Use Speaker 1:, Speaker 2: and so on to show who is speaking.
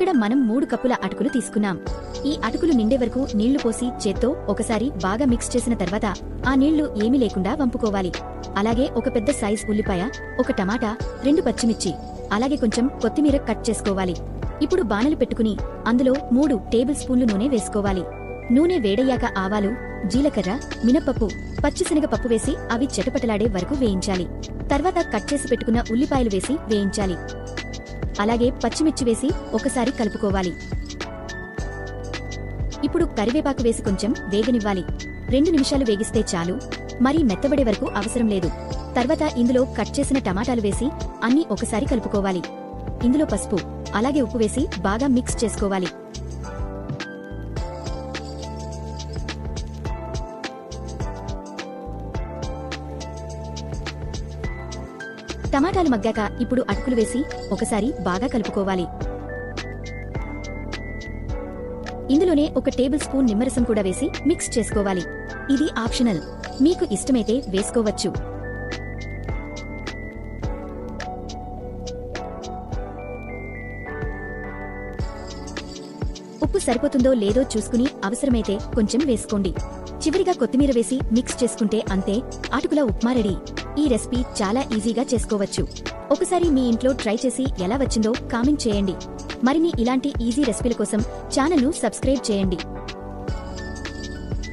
Speaker 1: ఇక్కడ మనం 3 కప్పుల అటుకులు తీసుకున్నాం. ఈ అటుకులు నిండే వరకు నీళ్లు పోసి చేత్తో ఒకసారి బాగా మిక్స్ చేసిన తర్వాత ఆ నీళ్లు ఏమీ లేకుండా వంపుకోవాలి. అలాగే ఒక పెద్ద సైజ్ ఉల్లిపాయ, ఒక టమాటా, 2 పచ్చిమిర్చి, అలాగే కొంచెం కొత్తిమీర కట్ చేసుకోవాలి. ఇప్పుడు బాణలు పెట్టుకుని అందులో 3 టేబుల్ స్పూన్లు నూనె వేసుకోవాలి. నూనె వేడయ్యాక ఆవాలు, జీలకర్ర, మినపప్పు, పచ్చిశనగపప్పు వేసి అవి చెటపటలాడే వరకు వేయించాలి. తర్వాత కట్ చేసి పెట్టుకున్న ఉల్లిపాయలు వేసి వేయించాలి. అలాగే పచ్చిమిర్చి వేసి ఒకసారి కలుపుకోవాలి. ఇప్పుడు కరివేపాకు వేసి కొంచెం వేగనివ్వాలి. 2 నిమిషాలు వేగిస్తే చాలు, మరీ మెత్తబడే వరకు అవసరం లేదు. తర్వాత ఇందులో కట్ చేసిన టమాటాలు వేసి అన్నీ ఒకసారి కలుపుకోవాలి. ఇందులో పసుపు, అలాగే ఉప్పు వేసి బాగా మిక్స్ చేసుకోవాలి. టమాటాలు మగ్గాక ఇప్పుడు అటుకులు వేసి ఒకసారి బాగా కలుపుకోవాలి. ఇందులోనే ఒక టేబుల్ స్పూన్ నిమ్మరసం కూడా వేసి మిక్స్ చేసుకోవాలి. ఇది ఆప్షనల్, మీకు ఇష్టమైతే వేసుకోవచ్చు. ఉప్పు సరిపోతుందో లేదో చూసుకుని అవసరమైతే కొంచెం వేసుకోండి. చివరిగా కొత్తిమీర వేసి మిక్స్ చేసుకుంటే అంతే, అటుకుల ఉప్మా రెడీ. ఈ రెసిపీ చాలా ఈజీగా చేసుకోవచ్చు. ఒకసారి మీ ఇంట్లో ట్రై చేసి ఎలా వచ్చిందో కామెంట్ చేయండి. మరిన్ని ఇలాంటి ఈజీ రెసిపీల కోసం ఛానల్ను సబ్స్క్రైబ్ చేయండి.